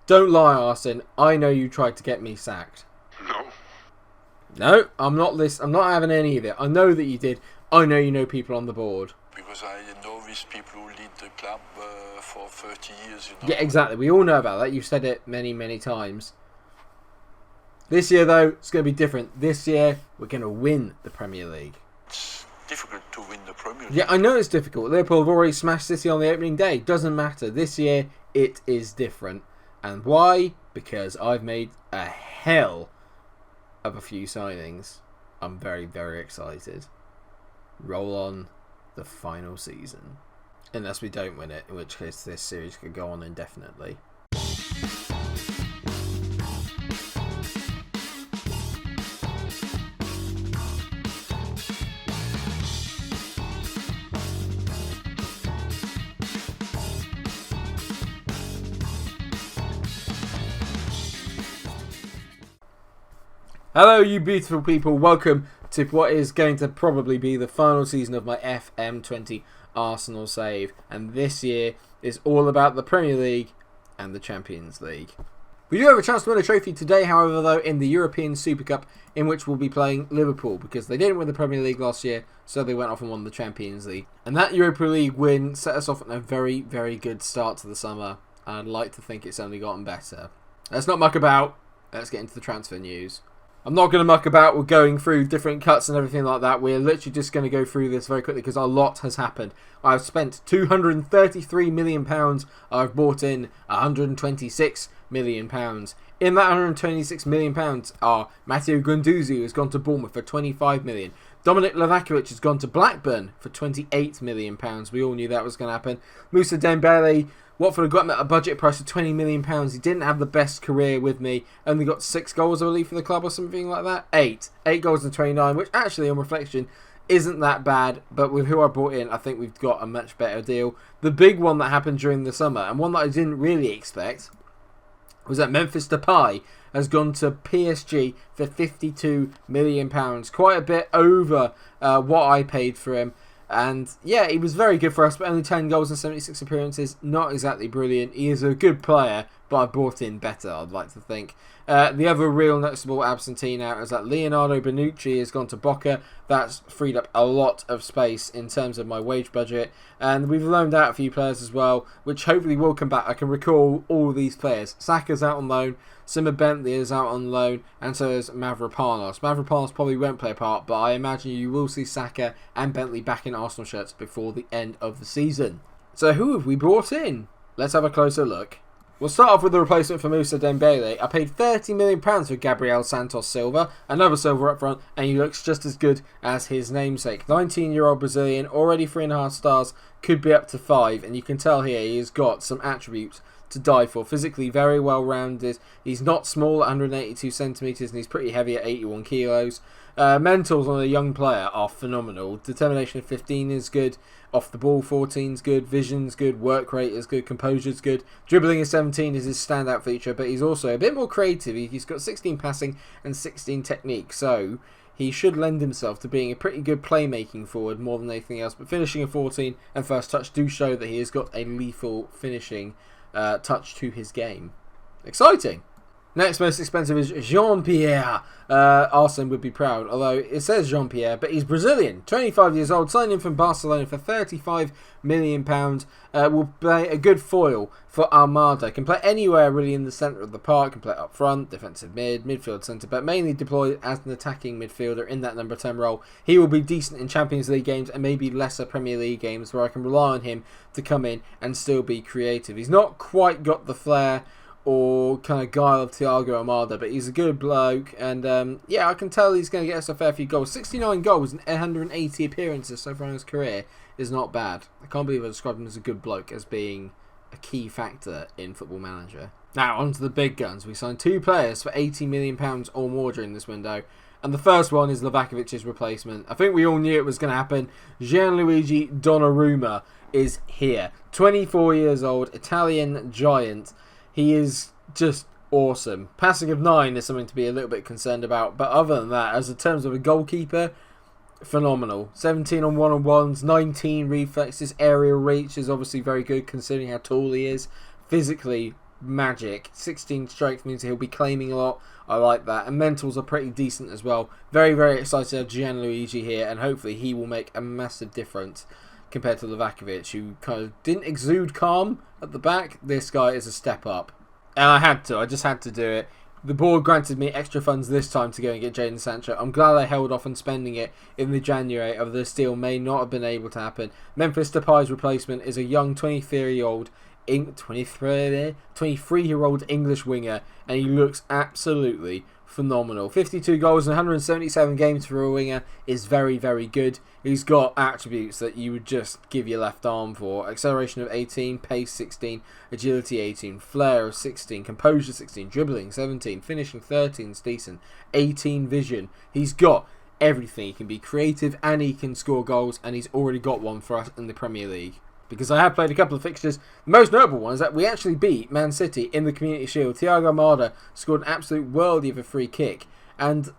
Don't lie, Arsene. I know you tried to get me sacked. No. No, I'm not I'm not having any of it. I know that you did. I know you know people on the board. Because I know these people who lead the club for 30 years, Yeah, exactly. We all know about that. You've said it many, many times. This year, though, it's going to be different. This year, we're going to win the Premier League. It's difficult to win the Premier League. Yeah, I know it's difficult. Liverpool have already smashed City on the opening day. Doesn't matter. This year, it is different. And why? Because I've made a hell of a few signings. I'm very, very excited. Roll on the final season. Unless we don't win it, in which case this series could go on indefinitely. Hello, you beautiful people. Welcome to what is going to probably be the final season of my FM20 Arsenal save. And this year is all about the Premier League and the Champions League. We do have a chance to win a trophy today, however, though, in the European Super Cup, in which we'll be playing Liverpool, because they didn't win the Premier League last year, so they went off and won the Champions League. And that Europa League win set us off on a very, very good start to the summer. And I'd like to think it's only gotten better. Let's not muck about. Let's get into the transfer news. I'm not going to muck about with going through different cuts and everything like that. We're literally just going to go through this very quickly because a lot has happened. I've spent £233 million. I've bought in £126 million. In that £126 million are Matteo Guendouzi, who has gone to Bournemouth for £25 million. Dominic Livakovic has gone to Blackburn for £28 million. We all knew that was going to happen. Moussa Dembele, Watford got him at a budget price of £20 million. He didn't have the best career with me. Only got 6 goals, I believe, for the club or something like that. 8 goals in 29, which actually, on reflection, isn't that bad. But with who I brought in, I think we've got a much better deal. The big one that happened during the summer, and one that I didn't really expect, was that Memphis Depay has gone to PSG for £52 million. Quite a bit over what I paid for him. And yeah, he was very good for us, but only 10 goals and 76 appearances. Not exactly brilliant. He is a good player, but I brought in better, I'd like to think. The other real noticeable absentee now is that Leonardo Bonucci has gone to Boca. That's freed up a lot of space in terms of my wage budget. And we've loaned out a few players as well, which hopefully will come back. I can recall all these players. Saka's out on loan. Simba Bentley is out on loan, and so is Mavropanos. Mavropanos probably won't play a part, but I imagine you will see Saka and Bentley back in Arsenal shirts before the end of the season. So who have we brought in? Let's have a closer look. We'll start off with the replacement for Moussa Dembele. I paid £30 million for Gabriel Santos Silva, another silver up front, and he looks just as good as his namesake. 19-year-old Brazilian, already 3.5 stars, could be up to 5, and you can tell here he has got some attributes to die for. Physically very well rounded. He's not small at 182 centimetres and he's pretty heavy at 81 kilos. Mentals on a young player are phenomenal. Determination of 15 is good. Off the ball 14 is good. Vision's good. Work rate is good. Composure's good. Dribbling is 17 is his standout feature, but he's also a bit more creative. He's got 16 passing and 16 technique, so he should lend himself to being a pretty good playmaking forward more than anything else. But finishing a 14 and first touch do show that he has got a lethal finishing touch to his game. Exciting! Next most expensive is Jean-Pierre. Arsene would be proud, although it says Jean-Pierre, but he's Brazilian, 25 years old, signed in from Barcelona for £35 million. Will play a good foil for Almada. Can play anywhere really in the centre of the park, can play up front, defensive mid, midfield centre, but mainly deployed as an attacking midfielder in that number 10 role. He will be decent in Champions League games and maybe lesser Premier League games where I can rely on him to come in and still be creative. He's not quite got the flair or kind of guile of Thiago Almada, but he's a good bloke, and yeah, I can tell he's going to get us a fair few goals. 69 goals and 180 appearances so far in his career is not bad. I can't believe I described him as a good bloke as being a key factor in Football Manager. Now, on to the big guns. We signed 2 players for £80 million or more during this window, and the first one is Livakovic's replacement. I think we all knew it was going to happen. Gianluigi Donnarumma is here. 24 years old, Italian giant. He is just awesome. Passing of 9 is something to be a little bit concerned about, but other than that, as in terms of a goalkeeper, phenomenal. 17 on one-on-ones, 19 reflexes, aerial reach is obviously very good considering how tall he is. Physically, magic. 16 strength means he'll be claiming a lot. I like that. And mentals are pretty decent as well. Very, very excited to have Gianluigi here, and hopefully he will make a massive difference compared to Livakovic, who kind of didn't exude calm at the back. This guy is a step up. And I just had to do it. The board granted me extra funds this time to go and get Jadon Sancho. I'm glad I held off on spending it in the January of this deal may not have been able to happen. Memphis Depay's replacement is a young 23-year-old 23-year-old English winger, and he looks absolutely phenomenal. 52 goals in 177 games for a winger is very, very good. He's got attributes that you would just give your left arm for. Acceleration of 18, pace 16, agility 18, flair of 16, composure 16, dribbling 17, finishing 13 is decent, 18 vision. He's got everything. He can be creative and he can score goals, and he's already got one for us in the Premier League. Because I have played a couple of fixtures. The most notable one is that we actually beat Man City in the Community Shield. Thiago Almada scored an absolute worldie of a free kick. And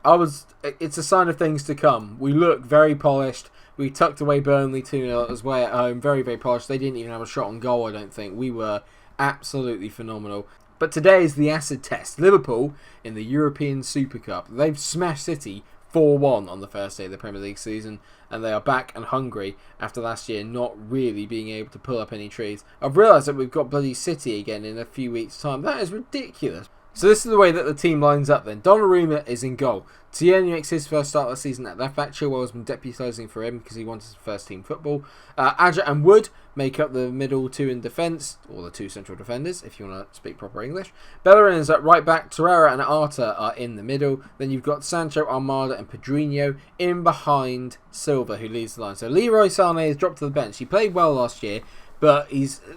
it's a sign of things to come. We look very polished. We tucked away Burnley 2-0 as well at home. Very, very polished. They didn't even have a shot on goal, I don't think. We were absolutely phenomenal. But today is the acid test. Liverpool in the European Super Cup. They've smashed City 4-1 on the first day of the Premier League season, and they are back and hungry after last year not really being able to pull up any trees. I've realised that we've got bloody City again in a few weeks' time. That is ridiculous. So this is the way that the team lines up then. Donnarumma is in goal. Tierney makes his first start of the season at left back. Chilwell has been deputising for him because he wants first team football. Adja and Wood make up the middle two in defence, or the two central defenders if you want to speak proper English. Bellerin is at right back. Torreira and Arta are in the middle. Then you've got Sancho, Almada and Pedrinho in behind Silva, who leads the line. So Leroy Sané has dropped to the bench. He played well last year, but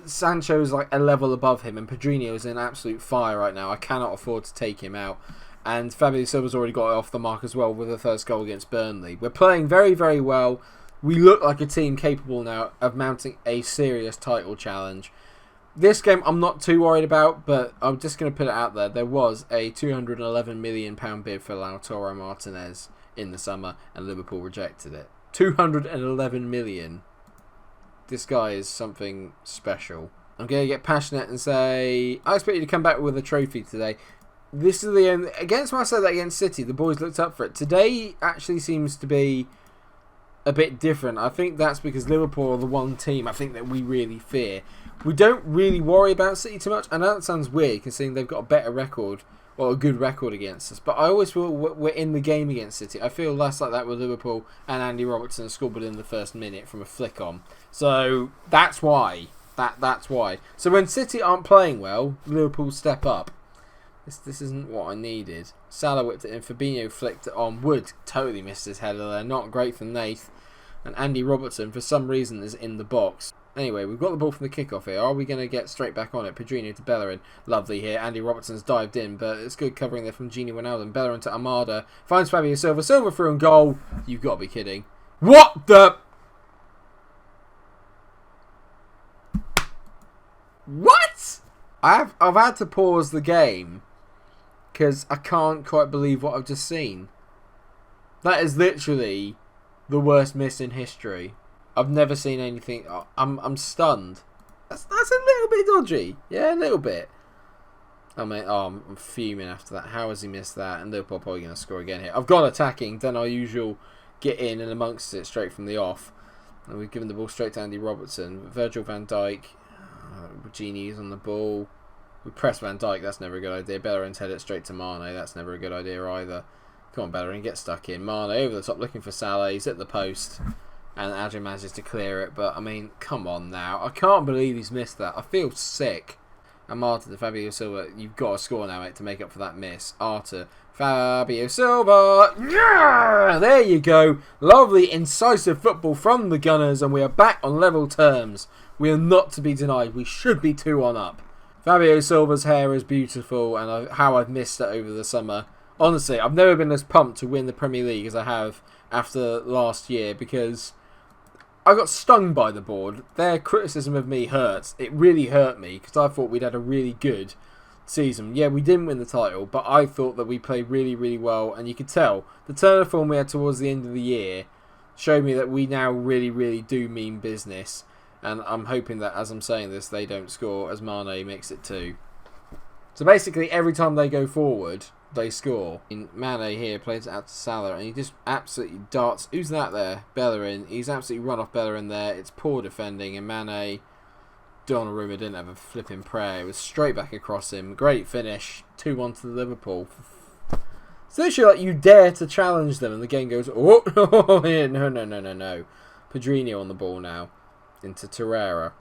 Sancho's like a level above him, and Pedrinho is in absolute fire right now. I cannot afford to take him out. And Fabio Silva's already got it off the mark as well with the first goal against Burnley. We're playing very, very well. We look like a team capable now of mounting a serious title challenge. This game I'm not too worried about, but I'm just going to put it out there. There was a £211 million bid for Lautaro Martinez in the summer, and Liverpool rejected it. £211 million. This guy is something special. I'm going to get passionate and say, I expect you to come back with a trophy today. This is the only... Against when I said that against City, the boys looked up for it. Today actually seems to be a bit different. I think that's because Liverpool are the one team I think that we really fear. We don't really worry about City too much. I know that sounds weird considering they've got a better record, or a good record against us, but I always feel we're in the game against City. I feel less like that with Liverpool, and Andy Robertson scored within the first minute from a flick on. So that's why. That's why. So when City aren't playing well, Liverpool step up. This isn't what I needed. Salah whipped it in. Fabinho flicked it on. Wood totally missed his header there. Not great for Nath. And Andy Robertson, for some reason, is in the box. Anyway, we've got the ball from the kickoff here. Are we going to get straight back on it? Pedrinho to Bellerin. Lovely here. Andy Robertson's dived in, but it's good covering there from Gini Wijnaldum. Bellerin to Amada. Finds Fabio Silva. Silva through and goal. You've got to be kidding. What the... What? I've had to pause the game because I can't quite believe what I've just seen. That is literally the worst miss in history. I've never seen anything. I'm stunned. That's a little bit dodgy. Yeah, a little bit. I'm fuming after that. How has he missed that? And Liverpool probably going to score again here. I've gone attacking, done our usual get in and amongst it straight from the off. And we've given the ball straight to Andy Robertson. Virgil van Dijk. Gini's on the ball. We press Van Dijk, that's never a good idea. Bellerin's head it straight to Mane, that's never a good idea either. Come on, Bellerin, get stuck in. Mane over the top looking for Salah, he's at the post. And Adja manages to clear it, but I mean, come on now. I can't believe he's missed that. I feel sick. And Marta to Fabio Silva, you've got to score now, mate, to make up for that miss. Arta, Fabio Silva, yeah! There you go. Lovely, incisive football from the Gunners, and we are back on level terms. We are not to be denied. We should be 2-1 up. Fabio Silva's hair is beautiful, and how I've missed it over the summer. Honestly, I've never been as pumped to win the Premier League as I have after last year, because I got stung by the board. Their criticism of me hurts. It really hurt me, because I thought we'd had a really good season. Yeah, we didn't win the title, but I thought that we played really, really well, and you could tell the turn of form we had towards the end of the year showed me that we now really, really do mean business. And I'm hoping that as I'm saying this, they don't score as Mane makes it 2. So basically, every time they go forward, they score. Mane here plays it out to Salah, and he just absolutely darts. Who's that there? Bellerin. He's absolutely run off Bellerin there. It's poor defending, and Mane, Donnarumma didn't have a flipping prayer. It was straight back across him. Great finish. 2-1 to Liverpool. It's literally like you dare to challenge them, and the game goes, oh, no. Pedrinho on the ball now. Into Torreira.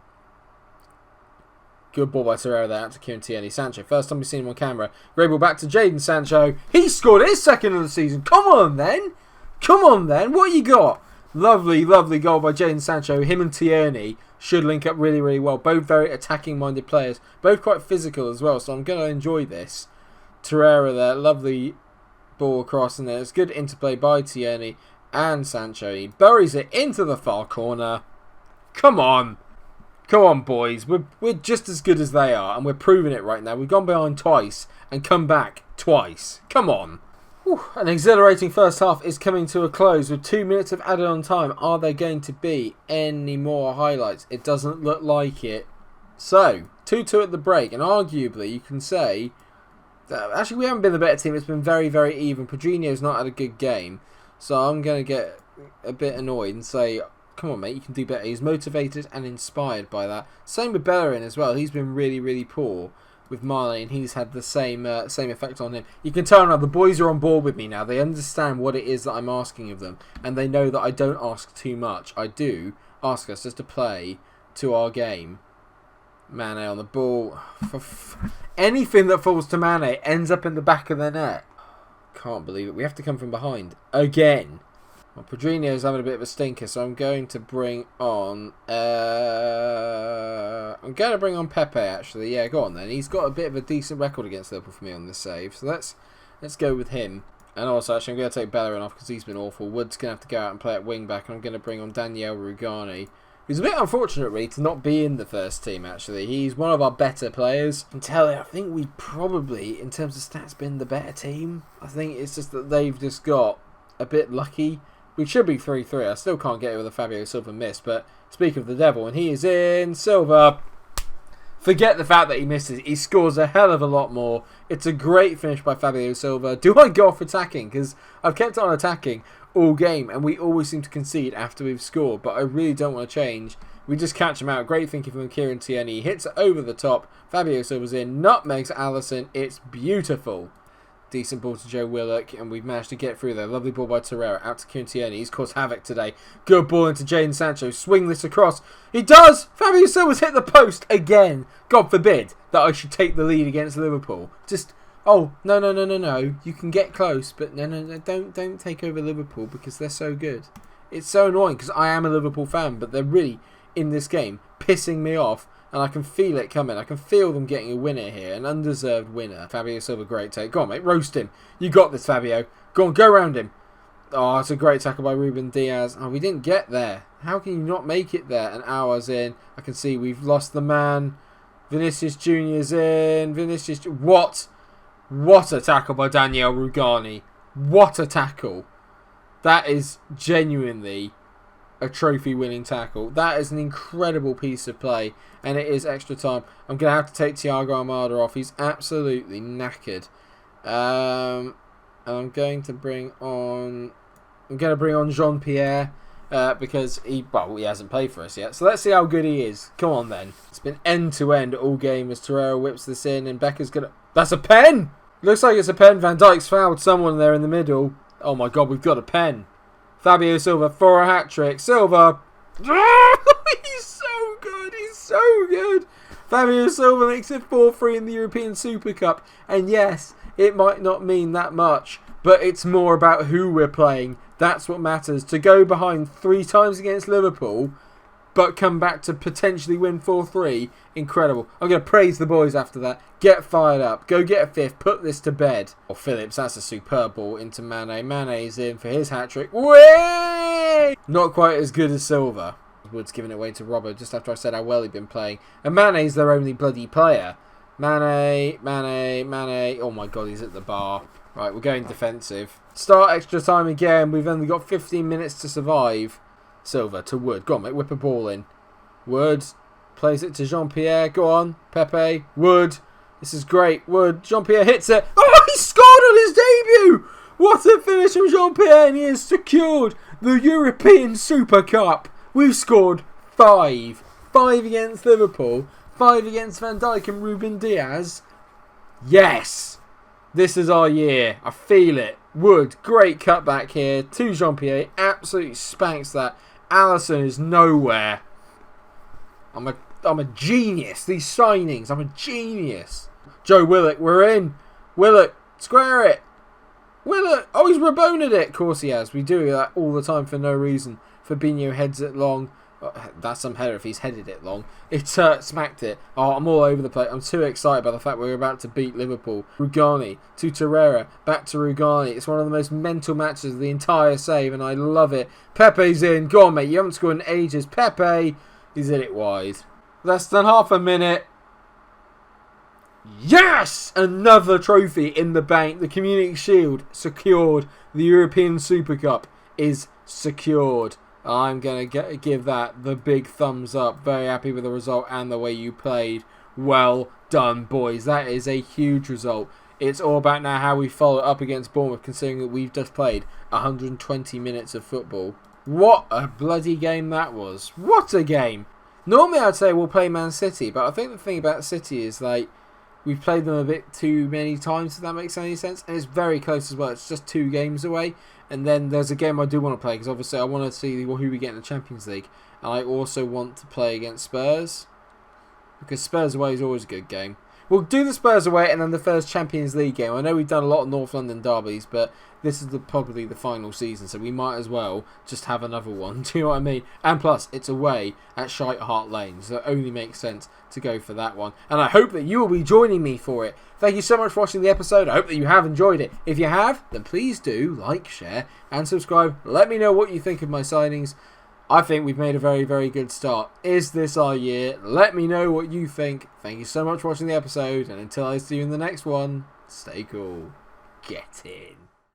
Good ball by Torreira there out to Kieran Tierney. Sancho, first time we've seen him on camera. Great ball back to Jadon Sancho. He scored his second of the season. Come on then. What you got? Lovely goal by Jadon Sancho. Him and Tierney should link up really, really well. Both very attacking-minded players. Both quite physical as well, so I'm going to enjoy this. Torreira there. Lovely ball across, and there's good interplay by Tierney and Sancho. He buries it into the far corner. Come on, boys. We're just as good as they are, and we're proving it right now. We've gone behind twice and come back twice. Come on. Whew. An exhilarating first half is coming to a close with 2 minutes of added on time. Are there going to be any more highlights? It doesn't look like it. So, 2-2 at the break, and arguably you can say that actually we haven't been the better team. It's been very, very even. Pedrinho's not had a good game, so I'm going to get a bit annoyed and say, come on, mate, you can do better. He's motivated and inspired by that. Same with Bellerin as well. He's been really, really poor with Mane, and he's had the same effect on him. You can tell now the boys are on board with me now. They understand what it is that I'm asking of them, and they know that I don't ask too much. I do ask us just to play to our game. Mane on the ball. Anything that falls to Mane ends up in the back of the net. Can't believe it. We have to come from behind again. Well, Pedrinho's having a bit of a stinker, so I'm going to bring on Pepe, actually. Yeah, go on then. He's got a bit of a decent record against Liverpool for me on this save, so let's go with him. And also, actually, I'm going to take Bellerin off because he's been awful. Wood's going to have to go out and play at wing back, and I'm going to bring on Daniel Rugani, who's a bit unfortunate, really, to not be in the first team, actually. He's one of our better players. And tell you, I think we've probably, in terms of stats, been the better team. I think it's just that they've just got a bit lucky. We should be 3-3. I still can't get it with a Fabio Silva miss, but speak of the devil, and he is in. Silva. Forget the fact that he misses. He scores a hell of a lot more. It's a great finish by Fabio Silva. Do I go off attacking? Because I've kept on attacking all game, and we always seem to concede after we've scored, but I really don't want to change. We just catch him out. Great thinking from Kieran Tierney. He hits it over the top. Fabio Silva's in. Nutmegs Alisson. It's beautiful. Decent ball to Joe Willock, and we've managed to get through there. Lovely ball by Torreira out to Kieran Tierney. He's caused havoc today. Good ball into Jadon Sancho. Swing this across. He does! Fabio Silva's hit the post again. God forbid that I should take the lead against Liverpool. Just, oh, no. You can get close, but no, don't take over Liverpool because they're so good. It's so annoying because I am a Liverpool fan, but they're really, in this game, pissing me off. And I can feel it coming. I can feel them getting a winner here. An undeserved winner. Fabio Silva, great take. Go on, mate. Roast him. You got this, Fabio. Go on, go around him. Oh, it's a great tackle by Ruben Diaz. Oh, we didn't get there. How can you not make it there? An hour's in. I can see we've lost the man. Vinicius Jr.'s in. What? What a tackle by Daniel Rugani. What a tackle. That is genuinely a trophy-winning tackle. That is an incredible piece of play, and it is extra time. I'm going to have to take Thiago Almada off. He's absolutely knackered. And I'm going to bring on Jean-Pierre because he hasn't played for us yet. So let's see how good he is. Come on then. It's been end-to-end all game as Torreira whips this in, and Becker's going to... That's a pen! Looks like it's a pen. Van Dijk's fouled someone there in the middle. Oh my God, we've got a pen. Fabio Silva for a hat-trick. Silva. He's so good. He's so good. Fabio Silva makes it 4-3 in the European Super Cup. And yes, it might not mean that much, but it's more about who we're playing. That's what matters. To go behind 3 times against Liverpool, but come back to potentially win 4-3. Incredible. I'm going to praise the boys after that. Get fired up. Go get a fifth. Put this to bed. Oh, Phillips, that's a superb ball into Mane. Mane's in for his hat-trick. Way! Not quite as good as Silva. Wood's giving it away to Robbo just after I said how well he'd been playing. And Mane's their only bloody player. Mane. Oh my God, he's at the bar. Right, we're going defensive. Start extra time again. We've only got 15 minutes to survive. Silva to Wood. Go on, mate. Whip a ball in. Wood plays it to Jean-Pierre. Go on. Pepe. Wood. This is great. Wood, Jean-Pierre hits it. Oh, he scored on his debut! What a finish from Jean-Pierre, and he has secured the European Super Cup. We've scored 5. 5 against Liverpool, 5 against Van Dijk and Ruben Diaz. Yes! This is our year. I feel it. Wood, great cutback here to Jean-Pierre. Absolutely spanks that. Alisson is nowhere. I'm a genius. These signings, I'm a genius. Joe Willock, we're in. Willock, square it. Willock, oh, he's reboned it. Of course he has. We do that all the time for no reason. Fabinho heads it long. Oh, that's some header if he's headed it long. It smacked it. Oh, I'm all over the place. I'm too excited by the fact we're about to beat Liverpool. Rugani to Torreira. Back to Rugani. It's one of the most mental matches of the entire save, and I love it. Pepe's in. Go on, mate. You haven't scored in ages. Pepe. He's in it wide. Less than half a minute. Yes! Another trophy in the bank. The Community Shield secured. The European Super Cup is secured. I'm going to give that the big thumbs up. Very happy with the result and the way you played. Well done, boys. That is a huge result. It's all about now how we follow up against Bournemouth, considering that we've just played 120 minutes of football. What a bloody game that was. What a game. Normally I'd say we'll play Man City, but I think the thing about City is like we've played them a bit too many times, if that makes any sense. And it's very close as well. It's just 2 games away. And then there's a game I do want to play, because obviously I want to see who we get in the Champions League. And I also want to play against Spurs, because Spurs away is always a good game. We'll do the Spurs away and then the first Champions League game. I know we've done a lot of North London derbies, but this is probably the final season, so we might as well just have another one. Do you know what I mean? And plus, it's away at Shite Hart Lane, so it only makes sense to go for that one. And I hope that you will be joining me for it. Thank you so much for watching the episode. I hope that you have enjoyed it. If you have, then please do like, share, and subscribe. Let me know what you think of my signings. I think we've made a very, very good start. Is this our year? Let me know what you think. Thank you so much for watching the episode, and until I see you in the next one, stay cool. Get in.